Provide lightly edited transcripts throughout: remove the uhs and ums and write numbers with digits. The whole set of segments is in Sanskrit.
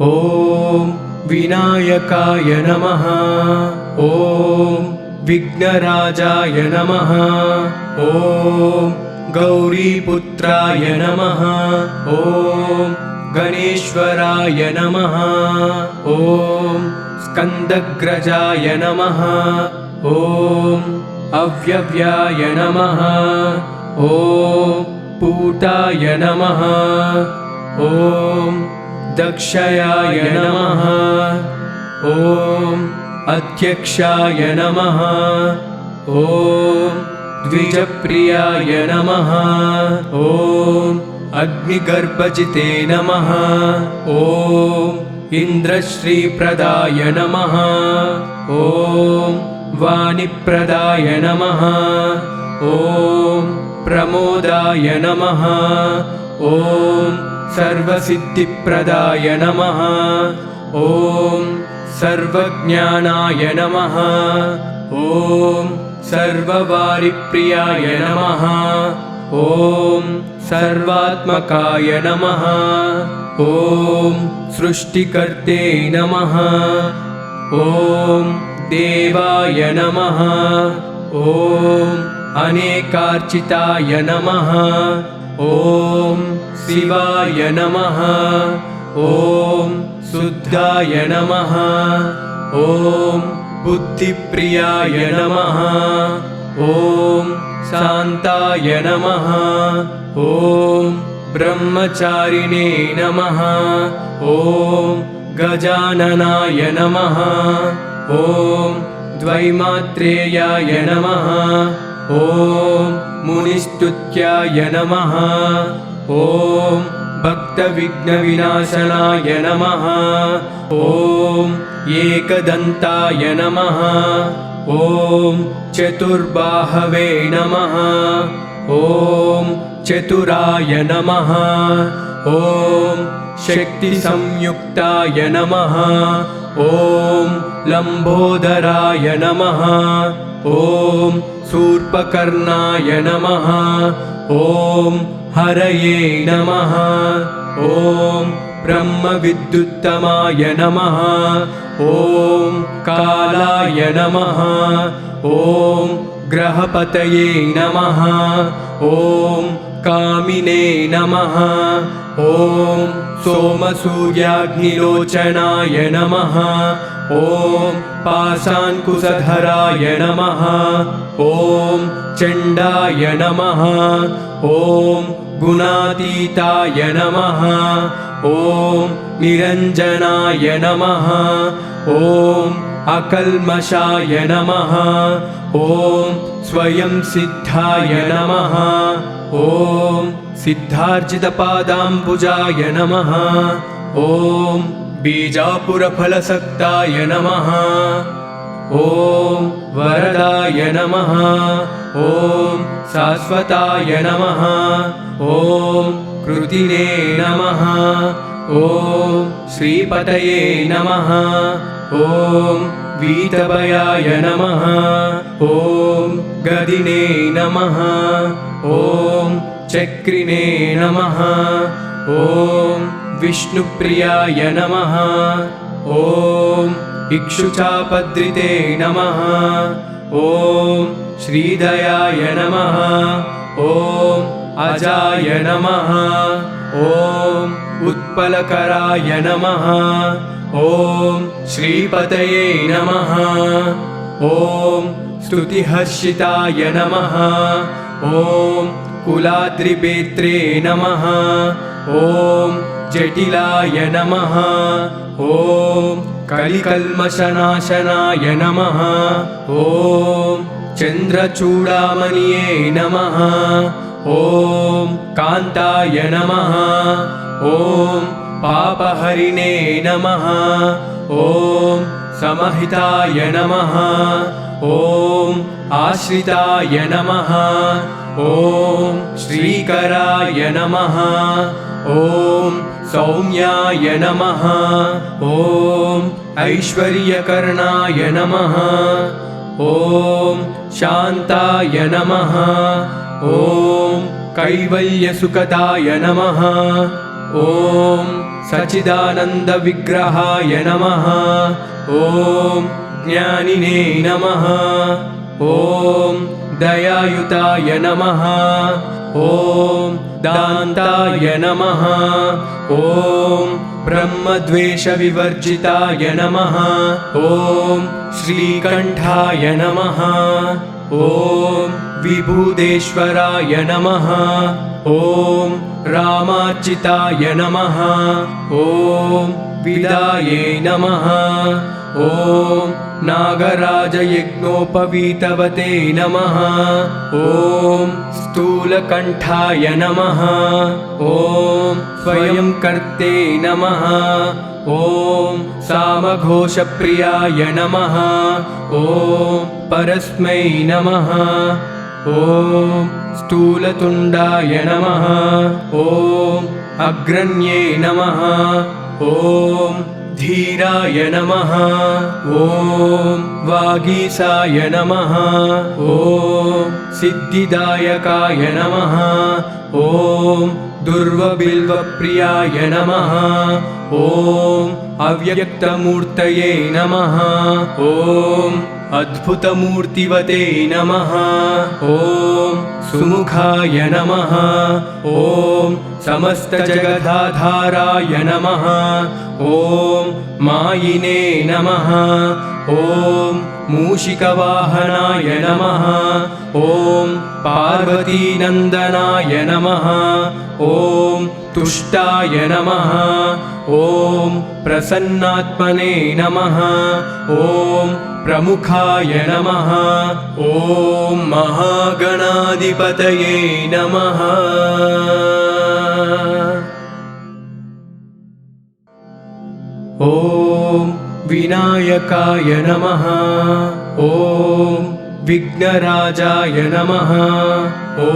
ॐ विनायकाय नमः। ॐ विघ्नराजाय नमः। ॐ गौरीपुत्राय नमः। ॐ गणेश्वराय नमः। ॐ स्कन्दग्रजाय नमः। ॐ अव्यव्याय नमः। ॐ पूताय नमः। ॐ दक्षयाय नमः। ॐ अध्यक्षाय नमः। ॐ द्विजप्रियाय नमः। ॐ अग्निगर्भजिते नमः। ॐ इन्द्रश्रीप्रदाय नमः। ॐ वाणिप्रदाय नमः। ॐ प्रमोदाय नमः। ॐ सर्वसिद्धिप्रदाय नमः। ॐ सर्वज्ञानाय नमः। ॐ सर्ववारिप्रियाय नमः। ॐ सर्वात्मकाय नमः। ॐ सृष्टिकर्ते नमः। ॐ देवाय नमः। ॐ अनेकार्चिताय नमः। ॐ शिवाय नमः। ॐ शुद्धाय नमः। ॐ बुद्धिप्रियाय नमः। ॐ शान्ताय नमः। ॐ ब्रह्मचारिणे नमः। ॐ गजाननाय नमः। ॐ द्वैमात्रेयाय नमः। ॐ मुनिस्तुत्याय नमः। ॐ भक्तविघ्नविनाशनाय नमः। ॐ एकदन्ताय नमः। ॐ चतुर्बाहवे नमः। ॐ चतुराय नमः। ॐ शक्तिसंयुक्ताय नमः। ॐ लम्बोदराय नमः। ॐ शूर्पकर्णाय नमः। ॐ हरये नमः। ॐ ब्रह्मविद्युत्तमाय नमः। ॐ कालाय नमः। ॐ ग्रहपतये नमः। ॐ कामिने नमः। ॐ सोमसूर्याग्निलोचनाय नमः। ॐ पाशाङ्कुशधराय नमः। ॐ चण्डाय नमः। ॐ गुणातीताय नमः। ॐ निरञ्जनाय नमः। ॐ अकल्मषाय नमः। ॐ स्वयं सिद्धाय नमः। ॐ सिद्धार्जितपादाम्बुजाय नमः। ॐ बीजापुरफलसक्ताय नमः। ॐ वरदाय नमः। ॐ शाश्वताय नमः। ॐ कृतिने नमः। ॐ श्रीपतये नमः। ॐ वीतभयाय नमः। ॐ गदिने नमः। ॐ चक्रिणे नमः। ॐ विष्णुप्रियाय नमः। ॐ इक्षुचापद्रिते नमः। ॐ श्रीदयाय नमः। ॐ अजाय नमः। ॐ उत्पलकराय नमः। ॐ श्रीपतये नमः। ॐ स्तुतिहर्षिताय नमः। ॐ कुलाद्रिपेत्रे नमः। ॐ जटिलाय नमः। ॐ कलिकल्मषनाशनाय नमः। ॐ चन्द्रचूडामणिये नमः। ॐ कान्ताय नमः। ॐ पापहरिणे नमः। ॐ समहिताय नमः। ॐ आश्रिताय नमः। ॐ श्रीकराय नमः। ॐ सौम्याय नमः। ॐ ऐश्वर्यकर्णाय नमः। ॐ शान्ताय नमः। ॐ कैवल्यसुखदाय नमः। ॐ सच्चिदानन्दविग्रहाय नमः। ॐ ज्ञानिने नमः। ॐ दयायुताय नमः। ॐ दान्ताय नमः। ॐ ब्रह्मद्वेषविवर्जिताय नमः। ॐ श्रीकण्ठाय नमः। ॐ विभूदेश्वराय नमः। ॐ रामार्चिताय नमः। ॐ विदाये नमः। ॐ नागराजयज्ञोपवीतवते नमः। ॐ स्थूलकण्ठाय नमः। ॐ स्वयंकर्ते नमः। ॐ सामघोषप्रियाय नमः। ॐ परस्मै नमः। ॐ स्थूलतुण्डाय नमः। ॐ अग्रण्ये नमः। ॐ धीराय नमः। ॐ वागीसाय नमः। ॐ सिद्धिदायकाय नमः। ॐ दुर्वबिल्वप्रियाय नमः। ॐ अव्यक्तमूर्तये नमः। ॐ अद्भुतमूर्तिवते नमः। ॐ सुमुखाय नमः। ॐ समस्तजगदाधाराय नमः। ॐ मायिने नमः। ॐ मूषिकवाहनाय नमः। ॐ पार्वतीनन्दनाय नमः। ॐ तुष्टाय नमः। ॐ प्रसन्नात्मने नमः। ॐ प्रमुखाय नमः। ॐ महागणाधिपतये नमः। ॐ विनायकाय नमः। ॐ विघ्नराजाय नमः। ॐ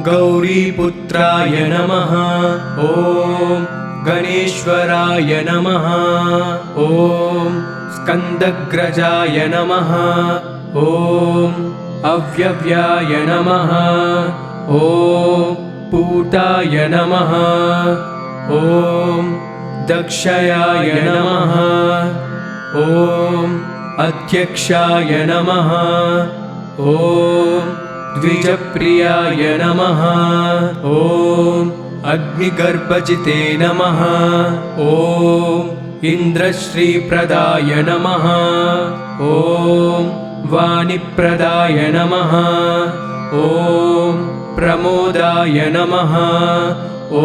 गौरीपुत्राय नमः। ॐ गणेश्वराय नमः। ॐ स्कन्दग्रजाय नमः। ॐ अव्यव्याय नमः। ॐ पूताय नमः। ॐ दक्षयाय नमः। ॐ अध्यक्षाय नमः। ॐ द्विजप्रियाय नमः। ॐ अग्निगर्भजिते नमः। ॐ इन्द्रश्रीप्रदाय नमः। ॐ वाणिप्रदाय नमः। ॐ प्रमोदाय नमः। ॐ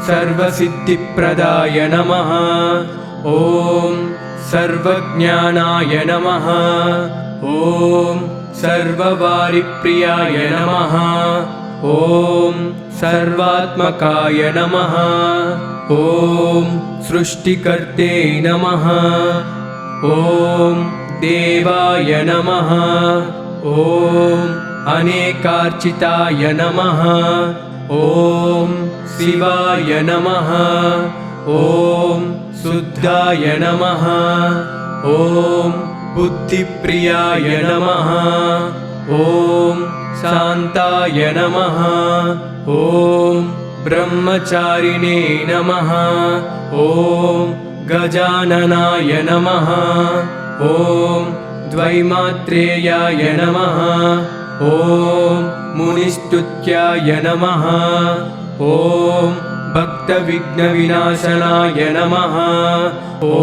सर्वसिद्धिप्रदाय नमः। ॐ सर्वज्ञानाय नमः। ॐ सर्ववारिप्रियाय नमः। ॐ सर्वात्मकाय नमः। ॐ सृष्टिकर्ते नमः। ॐ देवाय नमः। ॐ अनेकार्चिताय नमः। ॐ शिवाय नमः। ॐ शुद्धाय नमः। ॐ बुद्धिप्रियाय नमः। ॐ शान्ताय नमः। ॐ ब्रह्मचारिणे नमः। ॐ गजाननाय नमः। ॐ द्वैमात्रेयाय नमः। ॐ मुनिस्तुत्याय नमः। ॐ भक्तविघ्नविनाशनाय नमः। ॐ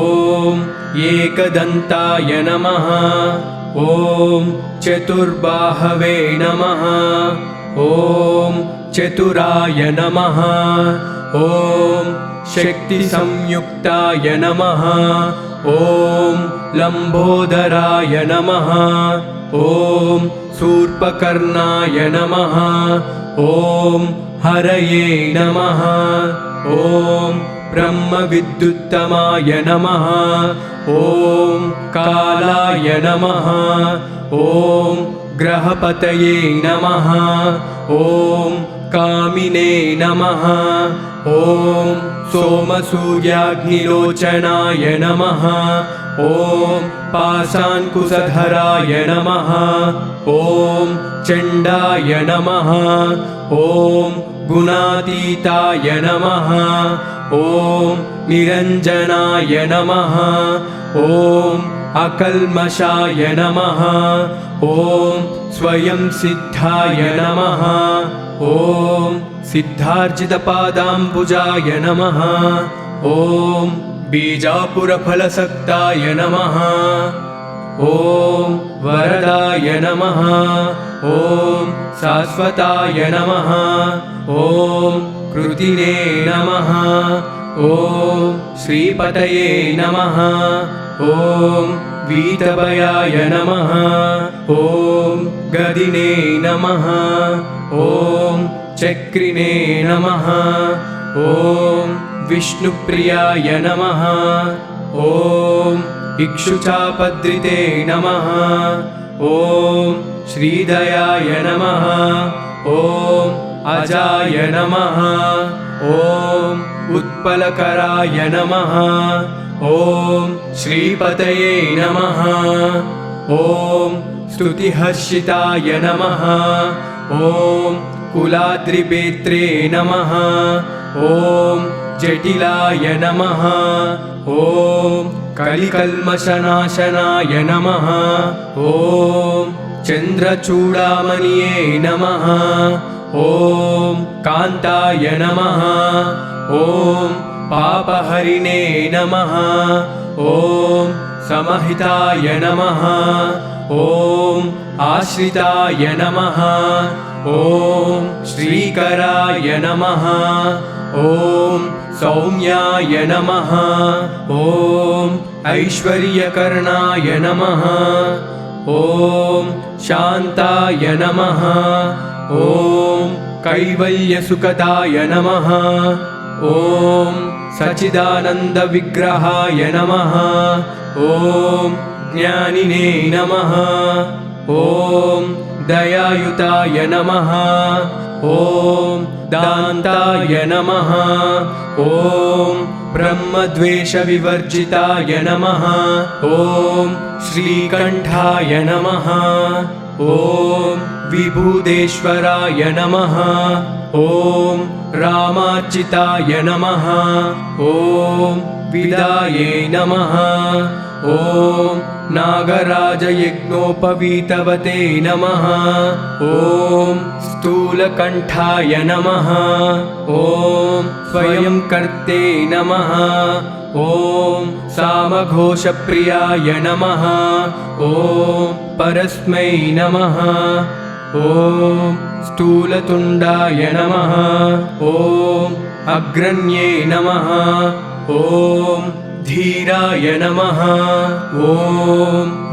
एकदन्ताय नमः। ॐ चतुर्बाहवे नमः। ॐ चतुराय नमः। ॐ शक्तिसंयुक्ताय नमः। ॐ लम्बोदराय नमः। ॐ शूर्पकर्णाय नमः। ॐ हरये नमः। ॐ ब्रह्मविद्युत्तमाय नमः। ॐ कालाय नमः। ॐ ग्रहपतये नमः। ॐ कामिने नमः। ॐ सोमसूर्याग्निलोचनाय नमः। ॐ पाशाङ्कुशधराय नमः। ॐ चण्डाय नमः। ॐ गुणातीताय नमः। ॐ निरञ्जनाय नमः। ॐ अकल्मषाय नमः। ॐ स्वयं सिद्धाय नमः। ॐ सिद्धार्जितपादाम्बुजाय नमः। ॐ बीजापुरफलसक्ताय नमः। ॐ वरदाय नमः। ॐ शाश्वताय नमः। ॐ कृतिने नमः। ॐ श्रीपतये नमः। ॐ वीतभयाय नमः। ॐ गदिने नमः। ॐ चक्रिणे नमः। ॐ विष्णुप्रियाय नमः। ॐ इक्षुचापद्रिते नमः। ॐ श्रीदयाय नमः। ॐ अजाय नमः। ॐ उत्पलकराय नमः। ॐ श्रीपतये नमः। ॐ स्तुतिहर्षिताय नमः। ॐ कुलाद्रिपेत्रे नमः। ॐ जटिलाय नमः। ॐ कलिकल्मषनाशनाय नमः। ॐ चन्द्रचूडामणिये नमः। ॐ कान्ताय नमः। ॐ पापहरिणे नमः। ॐ समहिताय नमः। ॐ आश्रिताय नमः। ॐ श्रीकराय नमः। ॐ सौम्याय नमः। ॐ ऐश्वर्यकर्णाय नमः। ॐ शान्ताय नमः। ॐ कैवल्यसुखदाय नमः। ॐ सच्चिदानन्दविग्रहाय नमः। ॐ ज्ञानिने नमः। ॐ दयायुताय नमः। ॐ दान्ताय नमः। ॐ ब्रह्मद्वेषविवर्जिताय नमः। ॐ श्रीकण्ठाय नमः। ॐ विभूदेश्वराय नमः। ॐ रामार्चिताय नमः। ॐ विदाये नमः। ॐ नागराजयज्ञोपवीतवते नमः। ॐ स्थूलकण्ठाय नमः। ॐ स्वयंकर्ते नमः। ॐ सामघोषप्रियाय नमः। ॐ परस्मै नमः। ॐ स्थूलतुण्डाय नमः। ॐ अग्रण्ये नमः। ॐ धीराय नमः। ॐ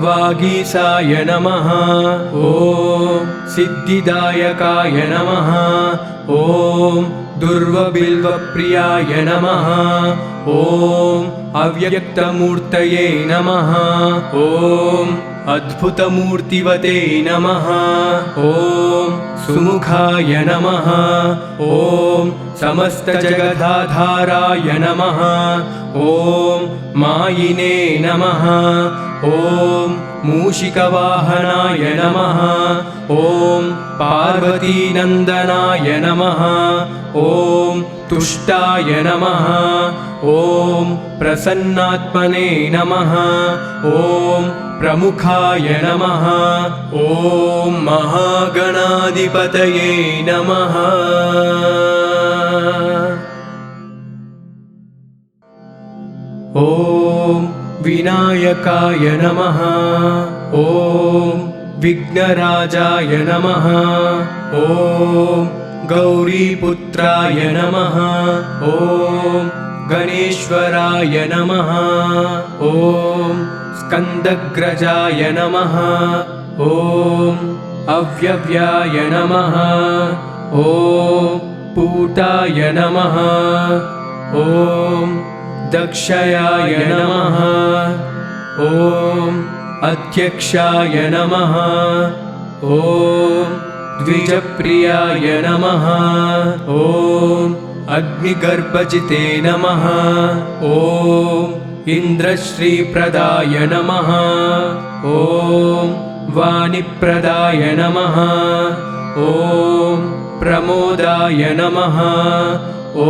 वागीशाय नमः। ॐ सिद्धिदायकाय नमः। ॐ दुर्वबिल्वप्रियाय नमः। ॐ अव्यक्तमूर्तये नमः। ॐ अद्भुतमूर्तिवते नमः। ॐ सुमुखाय नमः। ॐ समस्तजगदाधाराय नमः। ॐ मायिने नमः। ॐ मूषिकवाहनाय नमः। ॐ पार्वतीनन्दनाय नमः। ॐ तुष्टाय नमः। ॐ प्रसन्नात्मने नमः। ॐ प्रमुखाय नमः। ॐ महागणाधिपतये नमः। ॐ विनायकाय नमः। ॐ विघ्नराजाय नमः। ॐ गौरीपुत्राय नमः। ॐ गणेश्वराय नमः। ॐ स्कन्दग्रजाय नमः। ॐ अव्यव्याय नमः। ॐ पूताय नमः। ॐ दक्षयाय नमः। ॐ अध्यक्षाय नमः। ॐ द्विजप्रियाय नमः। ॐ अग्निगर्भजिते नमः। ॐ इन्द्रश्रीप्रदाय नमः। ॐ वाणिप्रदाय नमः। ॐ प्रमोदाय नमः। ॐ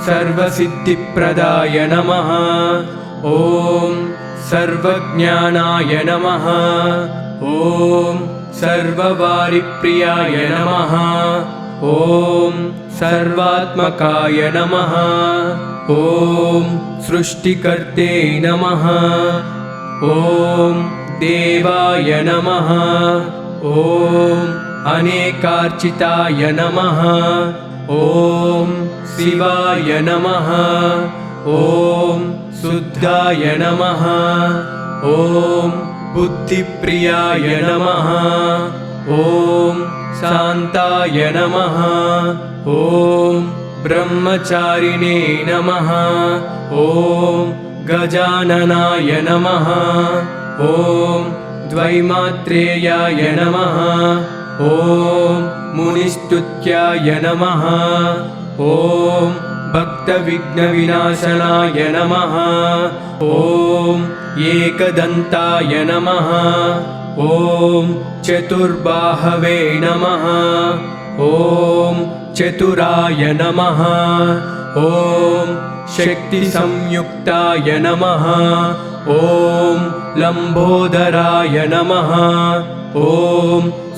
सर्वसिद्धिप्रदाय नमः। ॐ सर्वज्ञानाय नमः। ॐ सर्ववारिप्रियाय नमः। ॐ सर्वात्मकाय नमः। ॐ सृष्टिकर्ते नमः। ॐ देवाय नमः। ॐ अनेकार्चिताय नमः। ॐ शिवाय नमः। ॐ शुद्धाय नमः। ॐ बुद्धिप्रियाय नमः। ॐ शान्ताय नमः। ॐ ब्रह्मचारिणे नमः। ॐ गजाननाय नमः। ॐ द्वैमात्रेयाय नमः। ॐ मुनिस्तुत्याय नमः। ॐ भक्तविघ्नविनाशनाय नमः। ॐ एकदन्ताय नमः। ॐ चतुर्बाहवे नमः। ॐ चतुराय नमः। ॐ शक्तिसंयुक्ताय नमः। ॐ लम्बोदराय नमः। ॐ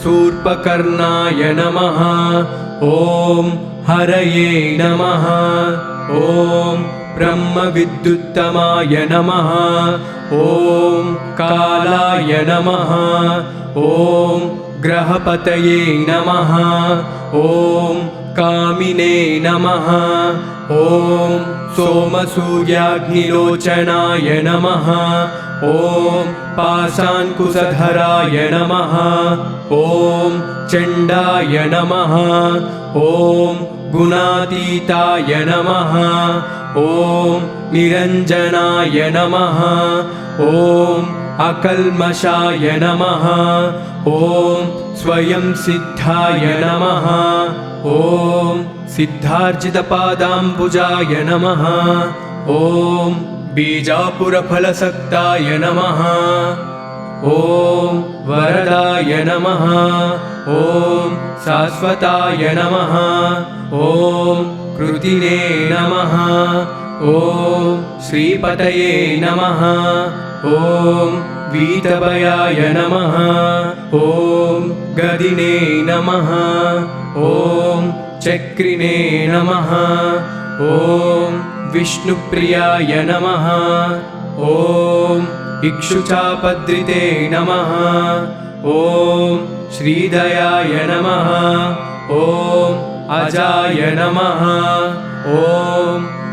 शूर्पकर्णाय नमः। ॐ हरये नमः। ॐ ब्रह्मविद्युत्तमाय नमः। ॐ कालाय नमः। ॐ ग्रहपतये नमः। ॐ कामिने नमः। ॐ सोमसूर्याग्निलोचनाय नमः। ॐ पाशाङ्कुशधराय नमः। ॐ चण्डाय नमः। ॐ गुणातीताय नमः। ॐ निरञ्जनाय नमः। ॐ अकल्मषाय नमः। ॐ स्वयं सिद्धाय नमः। ॐ सिद्धार्जितपादाम्बुजाय नमः। ॐ बीजापुरफलसक्ताय नमः। ॐ वरदाय नमः। ॐ शाश्वताय नमः। ॐ कृतिने नमः। ॐ श्रीपतये नमः। ॐ वीतभयाय नमः। ॐ गदिने नमः। ॐ चक्रिणे नमः। ॐ विष्णुप्रियाय नमः। ॐ इक्षुचापद्रिते नमः। ॐ श्रीदयाय नमः। ॐ अजाय नमः। ॐ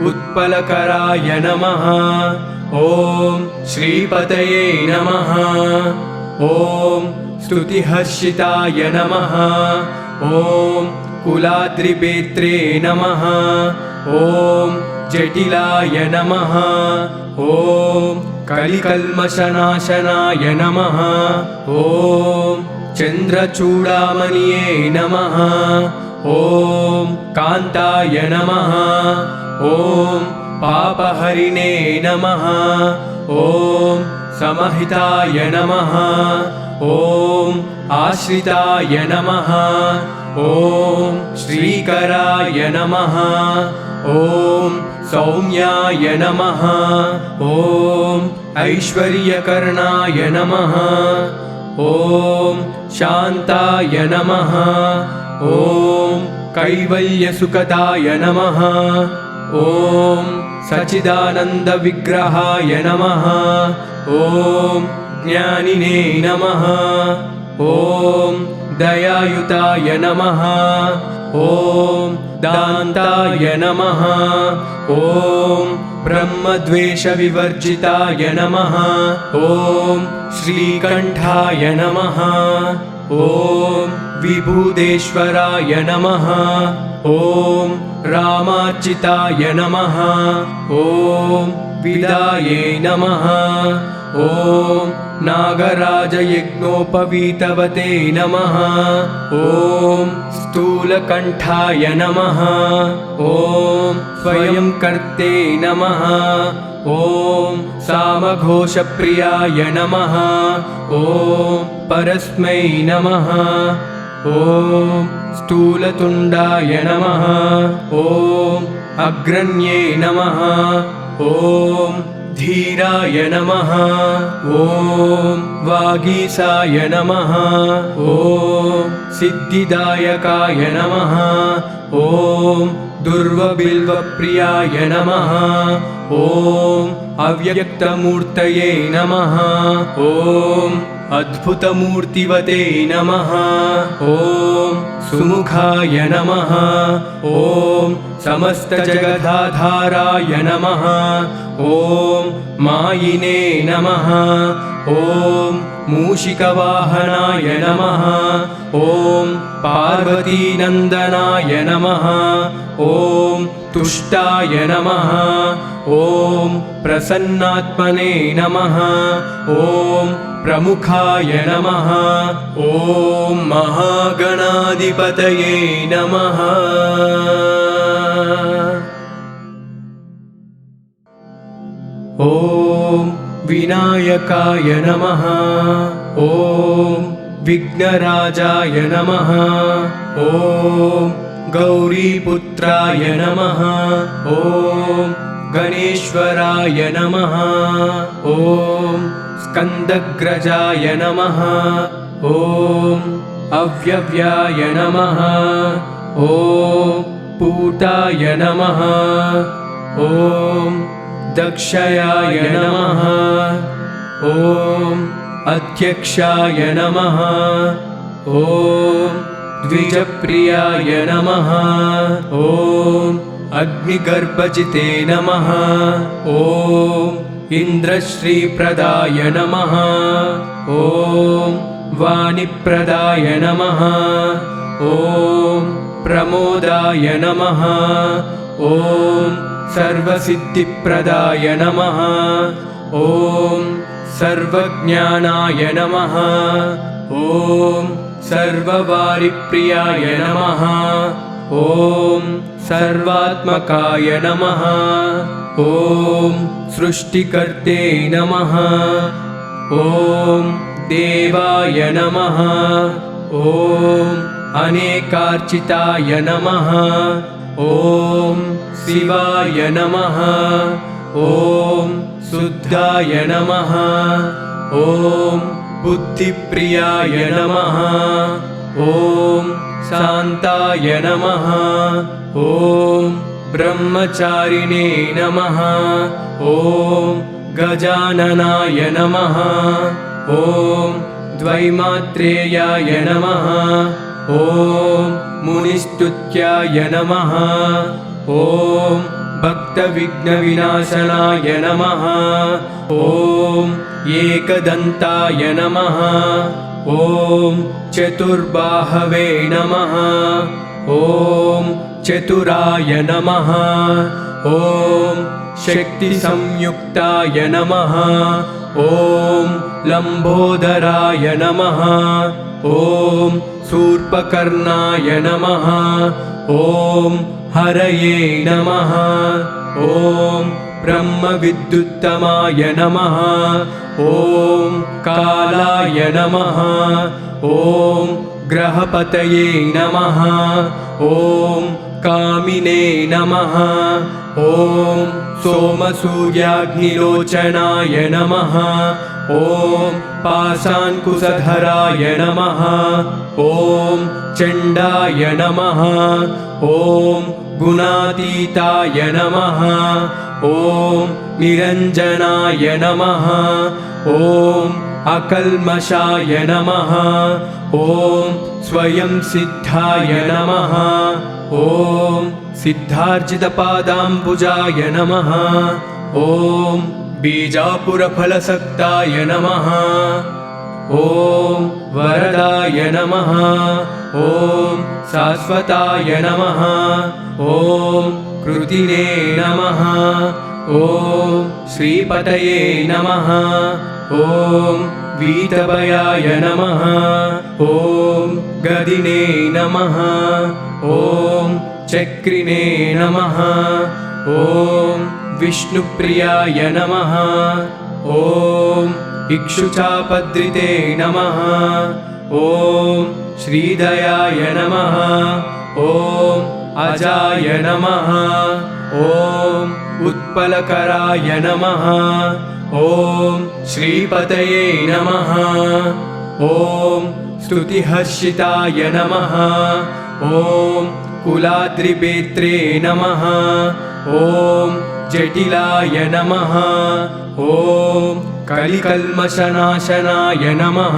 उत्पलकराय नमः। ॐ श्रीपतये नमः। ॐ स्तुतिहर्षिताय नमः। ॐ कुलाद्रिपेत्रे नमः। ॐ जटिलाय नमः। ॐ कलिकल्मषनाशनाय नमः। ॐ चन्द्रचूडामणिये नमः। ॐ कान्ताय नमः। ॐ पापहरिणे नमः। ॐ समहिताय नमः। ॐ आश्रिताय नमः। ॐ श्रीकराय नमः। ॐ सौम्याय नमः। ॐ ऐश्वर्यकर्णाय नमः। ॐ शान्ताय नमः। ॐ कैवल्यसुखदाय नमः। ॐ सच्चिदानन्दविग्रहाय नमः। ॐ ज्ञानिने नमः। ॐ दयायुताय नमः। ॐ दान्ताय नमः। ॐ ब्रह्मद्वेषविवर्जिताय नमः। ॐ श्रीकण्ठाय नमः। ॐ विभूदेश्वराय नमः। ॐ रामार्चिताय नमः। ॐ विदाये नमः। ॐ नागराजयज्ञोपवीतवते नमः। ॐ स्थूलकण्ठाय नमः। ॐ स्वयंकर्ते नमः। ॐ सामघोषप्रियाय नमः। ॐ परस्मै नमः। ॐ स्थूलतुण्डाय नमः। ॐ अग्रण्ये नमः। ॐ धीराय नमः। ॐ वागीसाय नमः। ॐ सिद्धिदायकाय नमः। ॐ दुर्वबिल्वप्रियाय नमः। ॐ अव्यक्तमूर्तये नमः। ॐ अद्भुतमूर्तिवते नमः। ॐ सुमुखाय नमः। ॐ समस्तजगदाधाराय नमः। ॐ मायिने नमः। ॐ मूषिकवाहनाय नमः। ॐ पार्वतीनन्दनाय नमः। ॐ तुष्टाय नमः। ॐ प्रसन्नात्मने नमः। ॐ प्रमुखाय नमः। ॐ महागणाधिपतये नमः। ॐ विनायकाय नमः। ॐ विघ्नराजाय नमः। ॐ गौरीपुत्राय नमः। ॐ गणेश्वराय नमः। ॐ स्कन्दग्रजाय नमः। ॐ अव्यव्याय नमः। ॐ पूताय नमः। ॐ दक्षयाय नमः। ॐ अध्यक्षाय नमः। ॐ द्विजप्रियाय नमः। ॐ अग्निगर्भजिते नमः। ॐ इन्द्रश्रीप्रदाय नमः। ॐ वाणिप्रदाय नमः। ॐ प्रमोदाय नमः। ॐ सर्वसिद्धिप्रदाय नमः। ॐ सर्वज्ञानाय नमः। ॐ सर्ववारिप्रियाय नमः। ॐ सर्वात्मकाय नमः। ॐ सृष्टिकर्ते नमः। ॐ देवाय नमः। ॐ अनेकार्चिताय नमः। ॐ शिवाय नमः। ॐ शुद्धाय नमः। ॐ बुद्धिप्रियाय नमः। ॐ शान्ताय नमः। ॐ ब्रह्मचारिणे नमः। ॐ गजाननाय नमः। ॐ द्वैमात्रेयाय नमः। ॐ मुनिस्तुत्याय नमः। ॐ भक्तविघ्नविनाशनाय नमः। ॐ एकदन्ताय नमः। ॐ चतुर्बाहवे नमः। ॐ चतुराय नमः। ॐ शक्तिसंयुक्ताय नमः। ॐ लम्बोदराय नमः। ॐ शूर्पकर्णाय नमः। ॐ हरये नमः। ॐ ब्रह्मविद्युत्तमाय नमः। ॐ कालाय नमः। ॐ ग्रहपतये नमः। ॐ कामिने नमः। ॐ सोमसूर्याग्निलोचनाय नमः। ॐ पाशाङ्कुशधराय नमः। ॐ चण्डाय नमः। ॐ गुणातीताय नमः। ॐ निरञ्जनाय नमः। ॐ अकल्मषाय नमः। ॐ स्वयं सिद्धाय नमः। ॐ सिद्धार्जितपादाम्बुजाय नमः। ॐ बीजापुरफलसक्ताय नमः। ॐ वरदाय नमः। ॐ शाश्वताय नमः। ॐ कृतिने नमः। ॐ श्रीपतये नमः। ॐ वीतभयाय नमः ॐ गदिने नमः ॐ चक्रिणे नमः ॐ विष्णुप्रियाय नमः ॐ इक्षुचापद्रिते नमः ॐ श्रीदयाय नमः ॐ अजाय नमः ॐ उत्पलकराय नमः ॐ श्रीपतये नमः ॐ स्तुतिहर्षिताय नमः ॐ कुलाद्रिपेत्रे नमः ॐ जटिलाय नमः ॐ कलिकल्मषनाशनाय नमः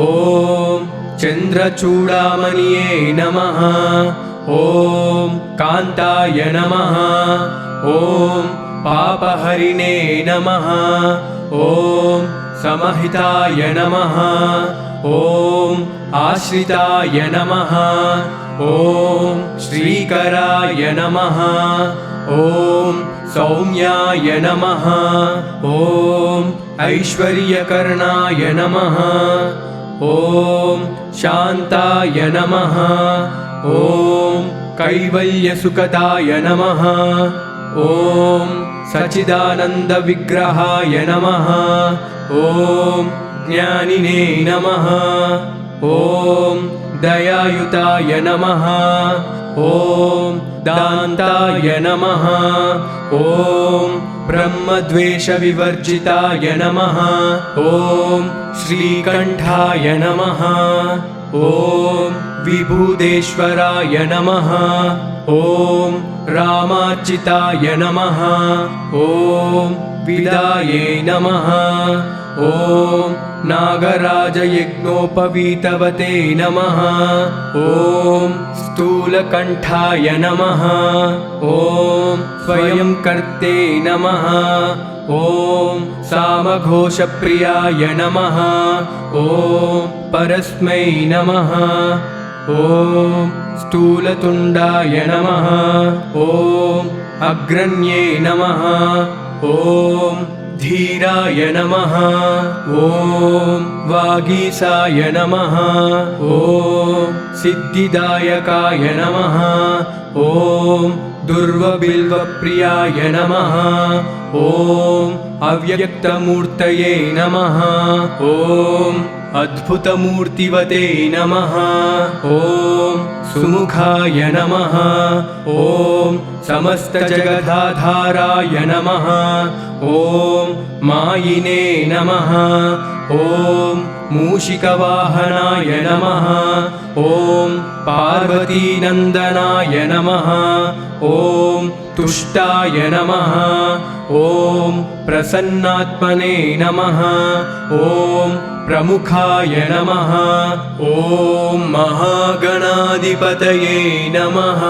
ॐ चन्द्रचूडामणिये नमः ॐ कान्ताय नमः ॐ पापहरिणे नमः ॐ समहिताय नमः ॐ आश्रिताय नमः ॐ श्रीकराय नमः ॐ सौम्याय नमः ॐ ऐश्वर्यकर्णाय नमः ॐ शान्ताय नमः ॐ कैवल्यसुखदाय नमः ॐ सच्चिदानन्दविग्रहाय नमः ॐ ज्ञानिने नमः ॐ दयायुताय नमः ॐ दान्ताय नमः ॐ ब्रह्मद्वेषविवर्जिताय नमः ॐ श्रीकण्ठाय नमः ॐ विभूदेश्वराय नमः ॐ रामार्चिताय नमः ॐ विदाये नमः ॐ नागराजयज्ञोपवीतवते नमः ॐ स्थूलकण्ठाय नमः ॐ स्वयंकर्ते नमः ॐ सामघोषप्रियाय नमः ॐ परस्मै नमः ॐ स्थूलतुण्डाय नमः ॐ अग्रण्ये नमः ॐ धीराय नमः ॐ वागीसाय नमः ॐ सिद्धिदायकाय नमः ॐ दुर्वबिल्वप्रियाय नमः ॐ अव्यक्तमूर्तये नमः ॐ अद्भुतमूर्तिवते नमः ॐ सुमुखाय नमः ॐ समस्तजगदाधाराय नमः ॐ मायिने नमः ॐ मूषिकवाहनाय नमः ॐ पार्वतीनन्दनाय नमः ॐ तुष्टाय नमः ॐ प्रसन्नात्मने नमः ॐ प्रमुखाय नमः ॐ महागणाधिपतये नमः।